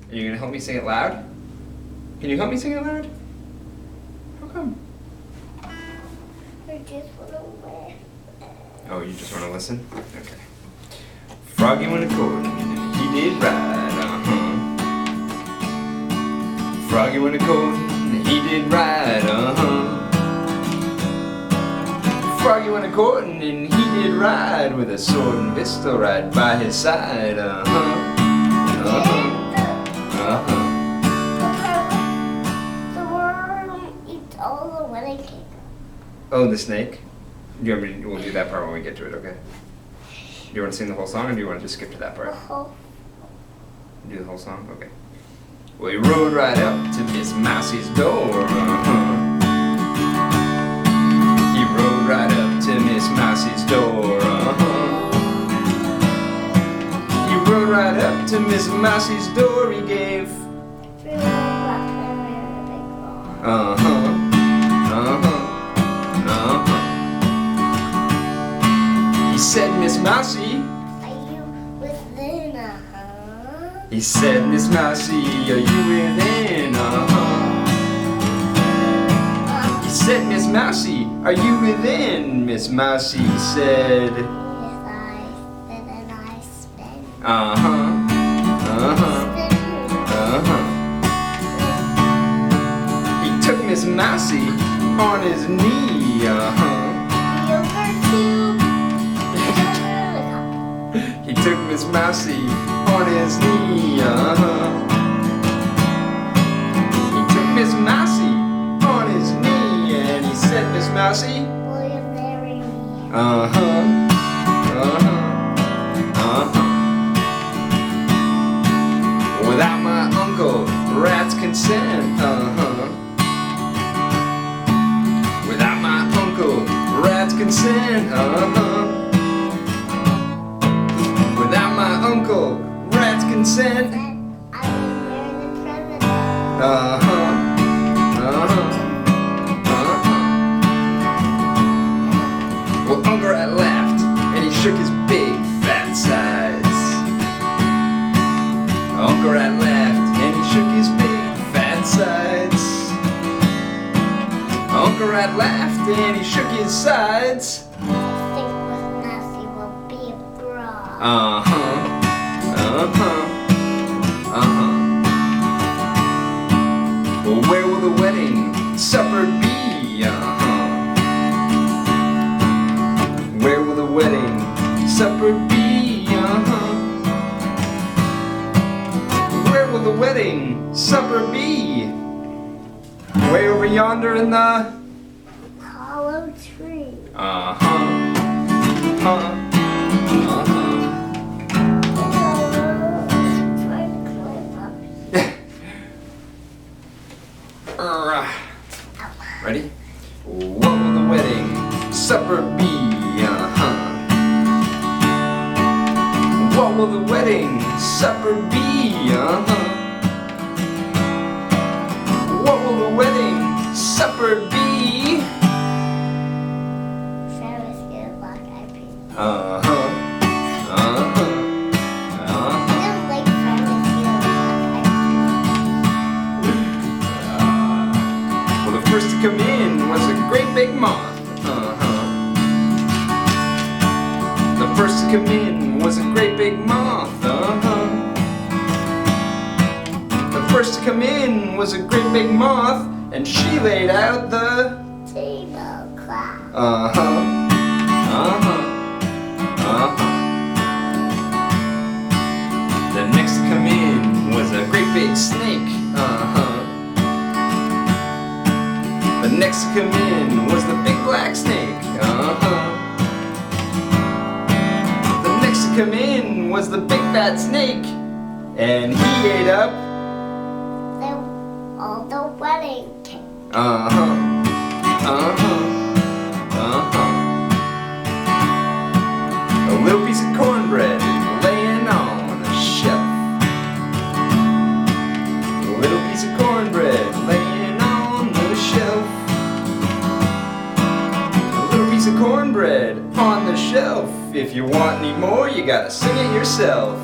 Are you gonna help me sing it loud? Can you help me sing it loud? How come? I just want to wear. Oh, you just want to listen? Okay. Froggie went a courtin', and he did right, Froggie went a courtin', and he did right, Froggie went a courtin', and he did right, with a sword and pistol right by his side, The worm eats all the wedding cake. Oh, the snake? We'll do that part when we get to it, okay? Do you want to sing the whole song, or do you want to just skip to that part? Do the whole song? Okay. Well, he rode right up to Miss Mousie's door, He rode right up to Miss Mousie's door, He rode right up to Miss Mousie's door, he gave. He said, Miss Mousie, Are you within, He said, Miss Mousie, are you within, He said, Miss Mousie, are you within? Miss Mousie said, Yes, I spin and I spin. He took Miss Mousie on his knee, He took Miss Mousie on his knee, He took Miss Mousie on his knee, and he said, Miss Mousie, Will you marry me? Without my Uncle Rat's consent, Without my Uncle Rat's consent, Without my Uncle Rat's consent, I will marry the president. Well, Uncle Rat laughed, and he shook his big fat sides. Uncle Rat laughed, and he shook his big fat sides. Uncle Rat laughed, and he shook his sides. I think Miss Nasty will be a bra. Well, where will the wedding supper be? Where will the wedding supper be? Where will the wedding supper be? Way over yonder in the Hollow tree. Try to climb up. Ready? What will the wedding supper be? What will the wedding supper be? What will the wedding supper be? Travis get a black eye pink. I don't like Travis get a black eye Well, the first to come in was a great big moth. The first to come in was a great big moth. The first to come in was a great big moth, and she laid out the pink. Tablecloth. The next to come in was a great big snake. The next to come in was the big black snake. The next to come in was the big fat snake, and he ate up All the wedding cake. A little piece of cornbread laying on a shelf. A little piece of cornbread laying on the shelf. A little piece of cornbread on the shelf. If you want any more, you gotta sing it yourself.